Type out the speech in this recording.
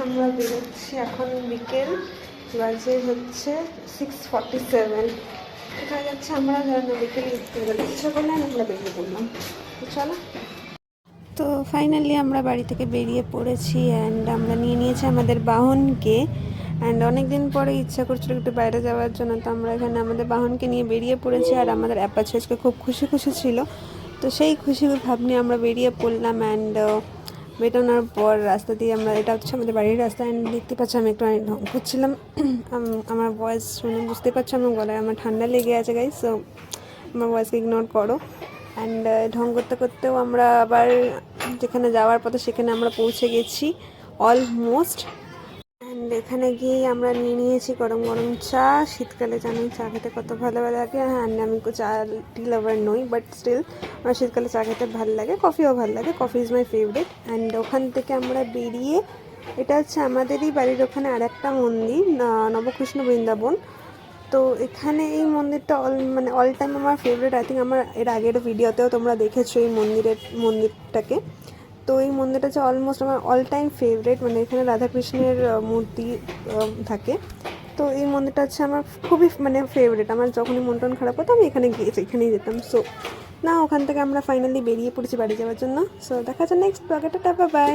আমরা বেরোচ্ছি এখন বিকেল বাজে হচ্ছে 6:47। কোথায় যাচ্ছে আমরা বিকেল ইচ্ছা করলে আমরা বেরিয়ে পড়লাম। তো চলো। তো ফাইনালি আমরা বাড়ি থেকে বেরিয়ে পড়েছি অ্যান্ড আমরা নিয়ে নিয়েছি আমাদের বাহনকে। অ্যান্ড অনেক দিন পরে ইচ্ছা করছিল একটু বাইরে যাওয়ার জন্য, তো আমরা এখানে আমাদের বাহনকে নিয়ে বেরিয়ে পড়েছি। আর আমাদের অ্যাপাচি আজকে খুব খুশি খুশি ছিল, তো সেই খুশি ভাব নিয়ে আমরা বেরিয়ে পড়লাম। অ্যান্ড বেরোনোর পর রাস্তা দিয়ে আমরা, এটা হচ্ছে আমাদের বাড়ির রাস্তা, অ্যান্ড দেখতে পাচ্ছি আমি একটু ঢং করছিলাম। আমার ভয়েস শুনে বুঝতে পারছো আমার গলায় আমার ঠান্ডা লেগে আছে গাইস, সো আমার ভয়েসকে ইগনোর করো। অ্যান্ড ঢং করতে করতেও আমরা আবার যেখানে যাওয়ার পথে সেখানে আমরা পৌঁছে গেছি অলমোস্ট। অ্যান্ড এখানে গিয়েই আমরা নিয়ে নিয়েছি গরম গরম চা। শীতকালে জানি চা খেতে কত ভালো লাগে। অ্যান্ড আমি চা টি লাভার নই, বাট স্টিল আমার শীতকালে চা খেতে ভালো লাগে, কফিও ভালো লাগে, coffee is my favourite. And ওখান থেকে আমরা বেরিয়ে, এটা হচ্ছে আমাদেরই বাড়ির ওখানে আর একটা মন্দির, নবকৃষ্ণ বৃন্দাবন। তো এখানে এই মন্দিরটা অল টাইম আমার ফেভারিট। আই থিঙ্ক আমার এর আগের ভিডিওতেও তোমরা দেখেছো এই মন্দিরটাকে। তো এই মন্দিরটা হচ্ছে অলমোস্ট আমার অল টাইম ফেভারিট, মানে এখানে রাধাকৃষ্ণের মূর্তি থাকে। তো এই মন্দিরটা হচ্ছে আমার খুবই ফেভারিট। আমার যখনই মন টন খারাপ হতো আমি এখানেই যেতাম। সো না, ওখান থেকে আমরা ফাইনালি বেরিয়ে পড়েছি বাড়ি যাওয়ার জন্য। সো দেখা যাচ্ছে নেক্সট ব্লগে। Tata, bye bye.